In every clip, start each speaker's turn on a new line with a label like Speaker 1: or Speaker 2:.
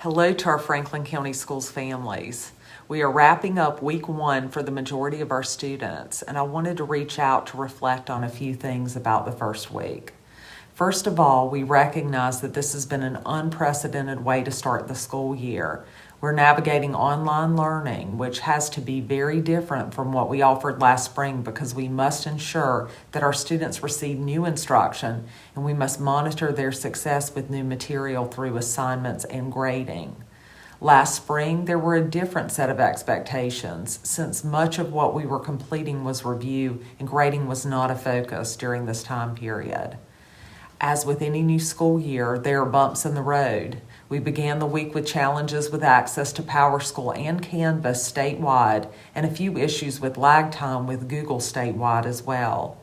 Speaker 1: Hello to our Franklin County Schools families. We are wrapping up week 1 for the majority of our students, and I wanted to reach out to reflect on a few things about the first week. First of all, we recognize that this has been an unprecedented way to start the school year. We're navigating online learning, which has to be very different from what we offered last spring because we must ensure that our students receive new instruction and we must monitor their success with new material through assignments and grading. Last spring, there were a different set of expectations since much of what we were completing was review and grading was not a focus during this time period. As with any new school year, there are bumps in the road. We began the week with challenges with access to PowerSchool and Canvas statewide, and a few issues with lag time with Google statewide as well.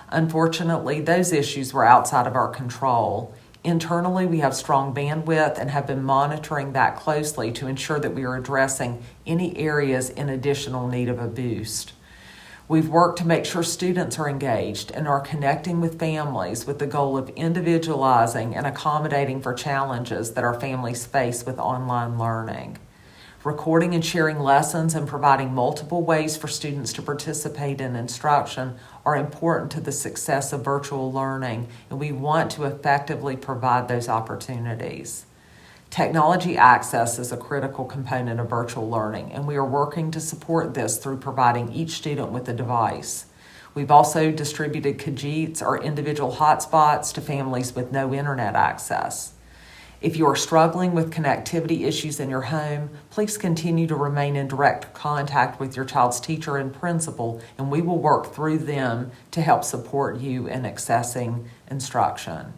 Speaker 1: Unfortunately, those issues were outside of our control. Internally, we have strong bandwidth and have been monitoring that closely to ensure that we are addressing any areas in additional need of a boost. We've worked to make sure students are engaged and are connecting with families with the goal of individualizing and accommodating for challenges that our families face with online learning. Recording and sharing lessons and providing multiple ways for students to participate in instruction are important to the success of virtual learning, and we want to effectively provide those opportunities. Technology access is a critical component of virtual learning, and we are working to support this through providing each student with a device. We've also distributed Kajits, or individual hotspots, to families with no internet access. If you are struggling with connectivity issues in your home, please continue to remain in direct contact with your child's teacher and principal, and we will work through them to help support you in accessing instruction.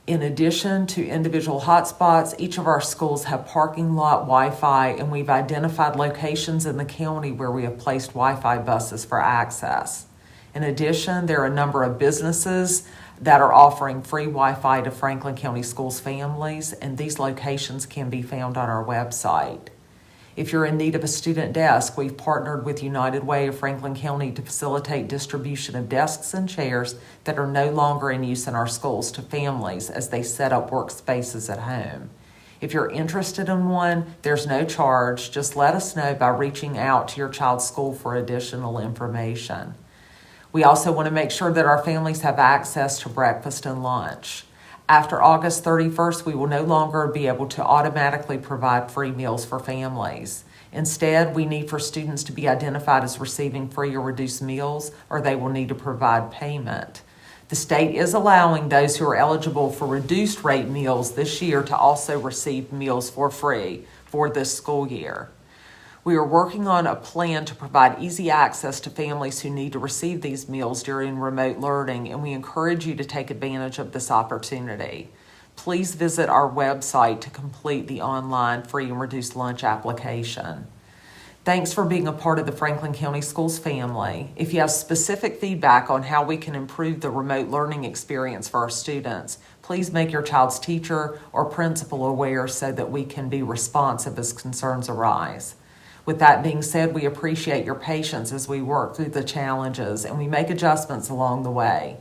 Speaker 1: In addition to individual hotspots, each of our schools have parking lot Wi-Fi, and we've identified locations in the county where we have placed Wi-Fi buses for access. In addition, there are a number of businesses that are offering free Wi-Fi to Franklin County Schools families, and these locations can be found on our website. If you're in need of a student desk, we've partnered with United Way of Franklin County to facilitate distribution of desks and chairs that are no longer in use in our schools to families as they set up workspaces at home. If you're interested in one, there's no charge. Just let us know by reaching out to your child's school for additional information. We also want to make sure that our families have access to breakfast and lunch. After August 31st, we will no longer be able to automatically provide free meals for families. Instead, we need for students to be identified as receiving free or reduced meals, or they will need to provide payment. The state is allowing those who are eligible for reduced rate meals this year to also receive meals for free for this school year. We are working on a plan to provide easy access to families who need to receive these meals during remote learning, and we encourage you to take advantage of this opportunity. Please visit our website to complete the online free and reduced lunch application. Thanks for being a part of the Franklin County Schools family. If you have specific feedback on how we can improve the remote learning experience for our students, please make your child's teacher or principal aware so that we can be responsive as concerns arise. With that being said, we appreciate your patience as we work through the challenges and we make adjustments along the way.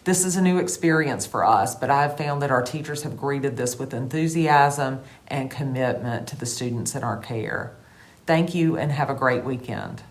Speaker 1: This is a new experience for us, but I have found that our teachers have greeted this with enthusiasm and commitment to the students in our care. Thank you and have a great weekend.